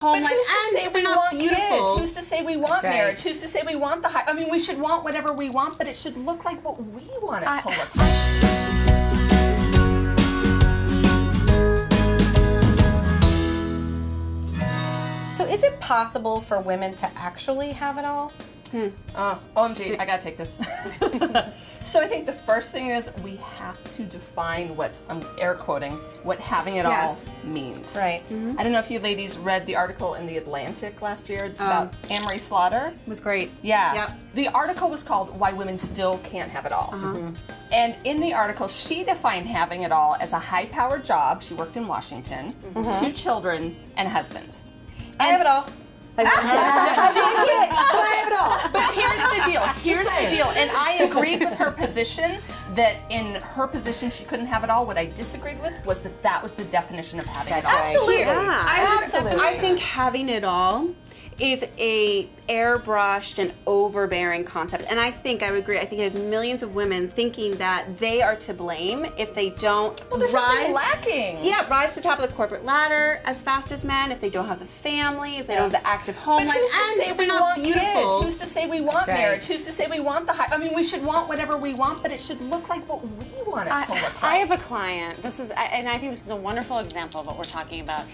home But life, who's to say we want kids? Who's to say we want marriage? Who's to say we want the high? I mean, we should want whatever we want, but it should look like what we want it to look like. So is it possible for women to actually have it all? OMG, I gotta take this. So I think the first thing is we have to define what, I'm air quoting, what having it all means. Right. I don't know if you ladies read the article in The Atlantic last year about Anne-Marie Slaughter. It was great. Yeah. Yep. The article was called Why Women Still Can't Have It All. And in the article, she defined having it all as a high-powered job. She worked in Washington, 2 children, and a husband. I have it all. I have it all. But here's the deal. Here's the deal. And I agreed with her position that in her position she couldn't have it all. What I disagreed with was that that was the definition of having it all. Absolutely. Yeah. Absolutely. I think having it all is a airbrushed and overbearing concept, and I would agree. I think there's millions of women thinking that they are to blame if they don't there's something lacking. Yeah, rise to the top of the corporate ladder as fast as men. If they don't have the family, if they don't have the active home life, who's to say we want kids? Who's to say we want marriage? Who's to say we want the high? I mean, we should want whatever we want, but it should look like what we want it to look like. I have a client. And I think this is a wonderful example of what we're talking about.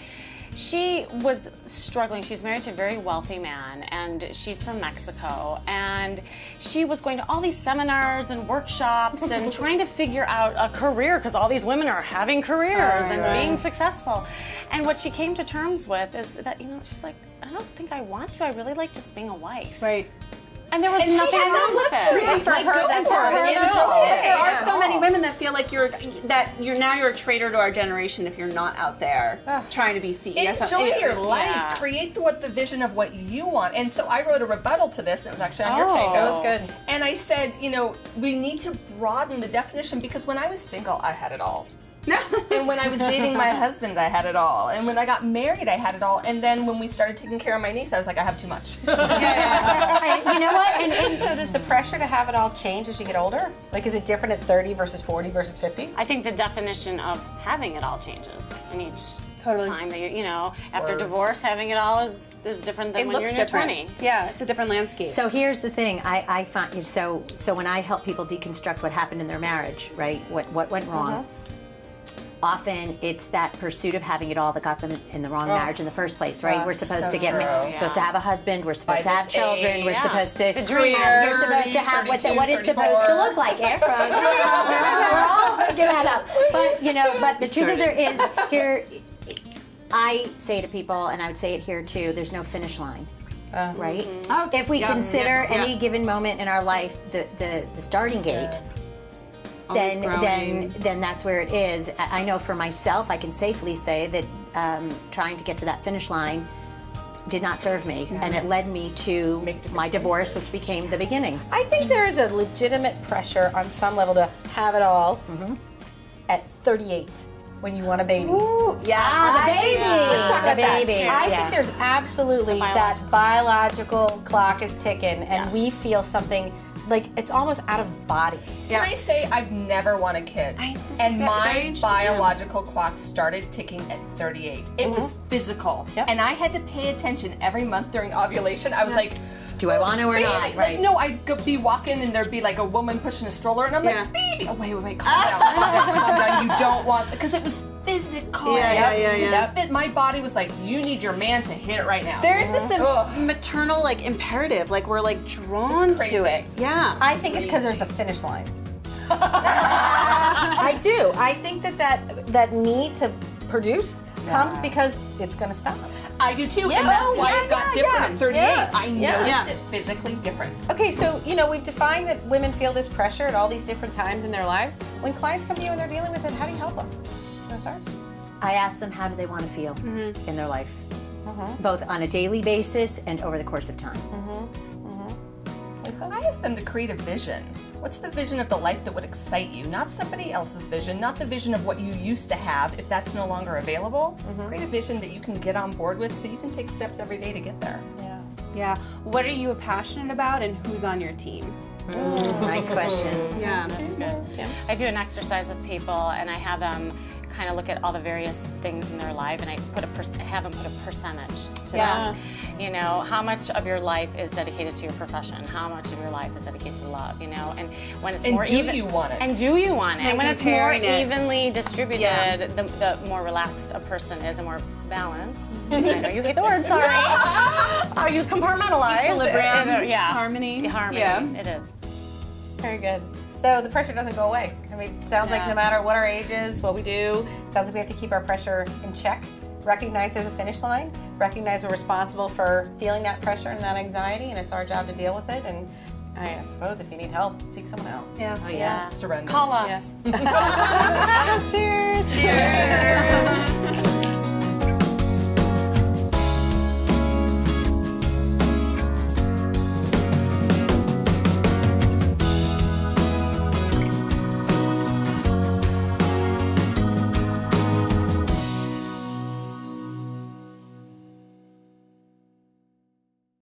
She was struggling. She's married to a very wealthy man, and she's from Mexico. And she was going to all these seminars and workshops and trying to figure out a career, because all these women are having careers and being successful. And what she came to terms with is that, she's like, I don't think I want to. I really like just being a wife. Right. And there was nothing wrong with it. And for her, that's her. There are so many women that feel like you're a traitor to our generation if you're not out there trying to be seen. Enjoy your life. Create the vision of what you want. And so I wrote a rebuttal to this, and it was actually on YourTango. That was good. And I said, we need to broaden the definition, because when I was single, I had it all. And when I was dating my husband, I had it all. And when I got married, I had it all. And then when we started taking care of my niece, I was like, I have too much. You know what? And so does the pressure to have it all change as you get older? Like, is it different at 30 versus 40 versus 50? I think the definition of having it all changes in each time that after divorce, having it all is different than when you're in your 20s. Yeah, it's a different landscape. So here's the thing, I find, so when I help people deconstruct what happened in their marriage, right, what went wrong, often it's that pursuit of having it all that got them in the wrong marriage in the first place, right? We're supposed to get married, supposed to have a husband, we're supposed to have children, we're supposed to the dream. We're supposed to have what it's supposed to look like. We're all making that up. But the truth of there is here, I say to people, and I would say it here too, there's no finish line. Right? If we consider any given moment in our life the starting gate, then that's where it is. I know for myself, I can safely say that trying to get to that finish line did not serve me, and it led me to my divorce, which became the beginning. I think there is a legitimate pressure on some level to have it all at 38 when you want a baby. Ooh, the baby. Let's talk about that. baby. I think there's absolutely that biological clock is ticking, and we feel something like it's almost out of body. Can I say I've never wanted kids? And my biological clock started ticking at 38. It was physical. And I had to pay attention every month during ovulation. I was like, do I want to or not? Like, no, I'd be walking and there'd be like a woman pushing a stroller, and I'm like, baby, oh, wait, calm down, calm down. You don't want, because it was physical. My body was like, you need your man to hit it right now. There's this maternal imperative, we're drawn to it. Yeah. I think it's because there's a finish line. I do. I think that need to produce comes because it's going to stop. I do too, and that's why it got different at 38. I noticed it physically different. Okay, so we've defined that women feel this pressure at all these different times in their lives. When clients come to you and they're dealing with it, how do you help them? You want to start? I ask them how do they want to feel in their life, both on a daily basis and over the course of time. I ask them to create a vision. What's the vision of the life that would excite you? Not somebody else's vision, not the vision of what you used to have if that's no longer available. Create a vision that you can get on board with so you can take steps every day to get there. Yeah. What are you passionate about, and who's on your team? Nice question. Yeah. That's good. I do an exercise with people, and I have them kind of look at all the various things in their life, and I have them put a percentage to Yeah. them. You know, how much of your life is dedicated to your profession? How much of your life is dedicated to love? You know, and when it's more even, you want it? And do you want it? And when it's more comparing it. evenly distributed, the more relaxed a person is, and more balanced. I know you hate the word. Sorry. I use compartmentalized. Equilibrium, yeah. harmony. Harmony. Yeah. It is. Very good. So the pressure doesn't go away. I mean, it sounds like no matter what our age is, what we do, it sounds like we have to keep our pressure in check. Recognize there's a finish line. Recognize we're responsible for feeling that pressure and that anxiety, and it's our job to deal with it. And I suppose if you need help, seek someone out. Yeah. Oh, yeah. Surrender. Call us. Cheers. Cheers.